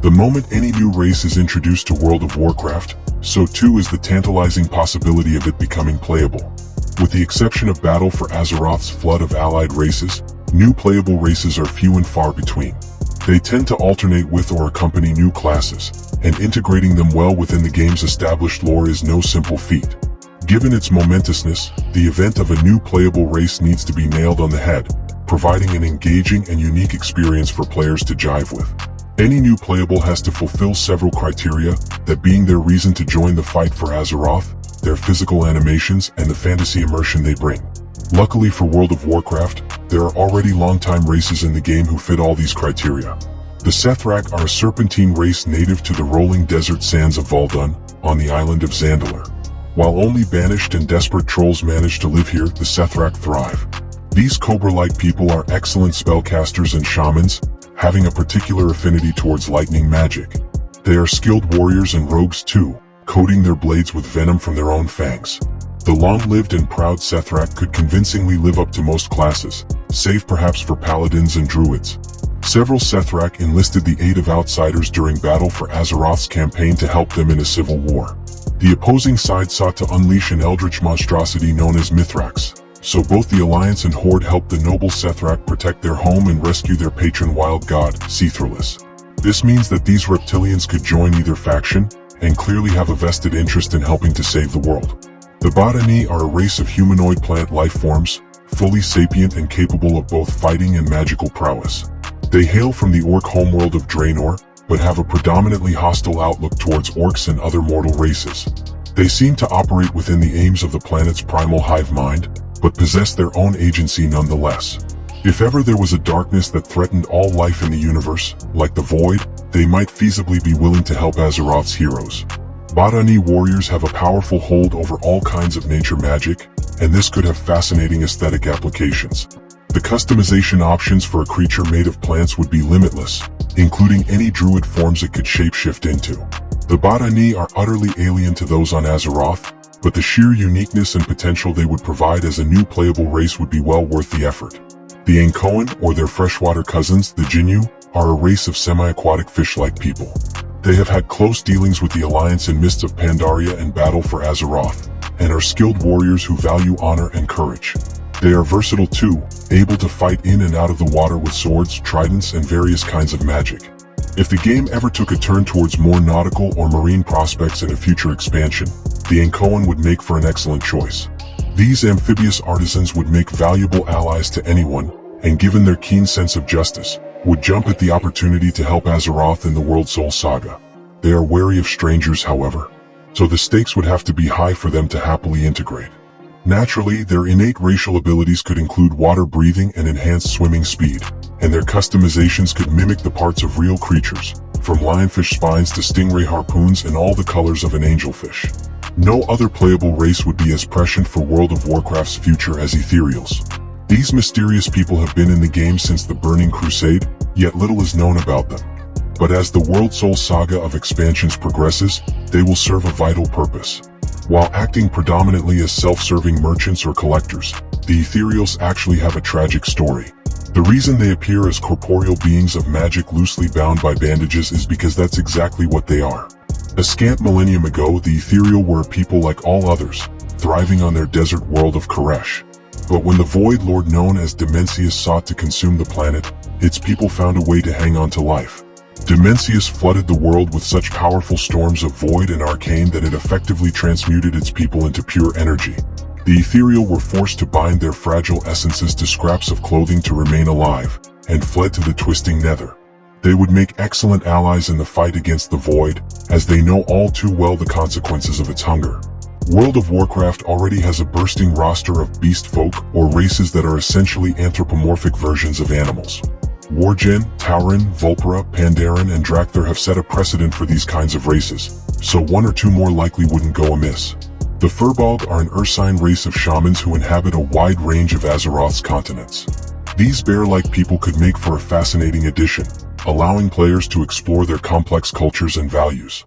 The moment any new race is introduced to World of Warcraft, so too is the tantalizing possibility of it becoming playable. With the exception of Battle for Azeroth's flood of allied races, new playable races are few and far between. They tend to alternate with or accompany new classes, and integrating them well within the game's established lore is no simple feat. Given its momentousness, the event of a new playable race needs to be nailed on the head, providing an engaging and unique experience for players to jive with. Any new playable has to fulfill several criteria, that being their reason to join the fight for Azeroth, their physical animations, and the fantasy immersion they bring. Luckily for World of Warcraft, there are already long-time races in the game who fit all these criteria. The Sethrak are a serpentine race native to the rolling desert sands of Valdun, on the island of Zandalar. While only banished and desperate trolls manage to live here, the Sethrak thrive. These cobra-like people are excellent spellcasters and shamans, having a particular affinity towards lightning magic. They are skilled warriors and rogues too, coating their blades with venom from their own fangs. The long-lived and proud Sethrak could convincingly live up to most classes, save perhaps for paladins and druids. Several Sethrak enlisted the aid of outsiders during Battle for Azeroth's campaign to help them in a civil war. The opposing side sought to unleash an eldritch monstrosity known as Mithrax, so both the Alliance and Horde helped the noble Sethrak protect their home and rescue their patron wild god, Seathrulus. This means that these reptilians could join either faction, and clearly have a vested interest in helping to save the world. The Botany are a race of humanoid plant life forms, fully sapient and capable of both fighting and magical prowess. They hail from the orc homeworld of Draenor, but have a predominantly hostile outlook towards orcs and other mortal races. They seem to operate within the aims of the planet's primal hive mind, but possess their own agency nonetheless. If ever there was a darkness that threatened all life in the universe, like the Void, they might feasibly be willing to help Azeroth's heroes. Botany warriors have a powerful hold over all kinds of nature magic, and this could have fascinating aesthetic applications. The customization options for a creature made of plants would be limitless, including any druid forms it could shapeshift into. The Botany are utterly alien to those on Azeroth, but the sheer uniqueness and potential they would provide as a new playable race would be well worth the effort. The Ankoan, or their freshwater cousins, the Jinyu, are a race of semi-aquatic fish-like people. They have had close dealings with the Alliance in Mists of Pandaria and Battle for Azeroth, and are skilled warriors who value honor and courage. They are versatile too, able to fight in and out of the water with swords, tridents, and various kinds of magic. If the game ever took a turn towards more nautical or marine prospects in a future expansion, the Ankoan would make for an excellent choice. These amphibious artisans would make valuable allies to anyone, and given their keen sense of justice, would jump at the opportunity to help Azeroth in the World Soul Saga. They are wary of strangers, however, so the stakes would have to be high for them to happily integrate. Naturally, their innate racial abilities could include water breathing and enhanced swimming speed, and their customizations could mimic the parts of real creatures, from lionfish spines to stingray harpoons and all the colors of an angelfish. No other playable race would be as prescient for World of Warcraft's future as Ethereals. These mysterious people have been in the game since the Burning Crusade, yet little is known about them. But as the World Soul Saga of expansions progresses, they will serve a vital purpose. While acting predominantly as self-serving merchants or collectors, the Ethereals actually have a tragic story. The reason they appear as corporeal beings of magic loosely bound by bandages is because that's exactly what they are. A scant millennium ago, the Ethereal were a people like all others, thriving on their desert world of Koresh. But when the Void Lord known as Dimensius sought to consume the planet, its people found a way to hang on to life. Dimensius flooded the world with such powerful storms of void and arcane that it effectively transmuted its people into pure energy. The Ethereal were forced to bind their fragile essences to scraps of clothing to remain alive, and fled to the twisting nether. They would make excellent allies in the fight against the Void, as they know all too well the consequences of its hunger. World of Warcraft already has a bursting roster of beast folk, or races that are essentially anthropomorphic versions of animals. Worgen, Tauren, Vulpera, Pandaren, and Drakthar have set a precedent for these kinds of races, so one or two more likely wouldn't go amiss. The Furbolg are an Ursine race of shamans who inhabit a wide range of Azeroth's continents. These bear-like people could make for a fascinating addition, allowing players to explore their complex cultures and values.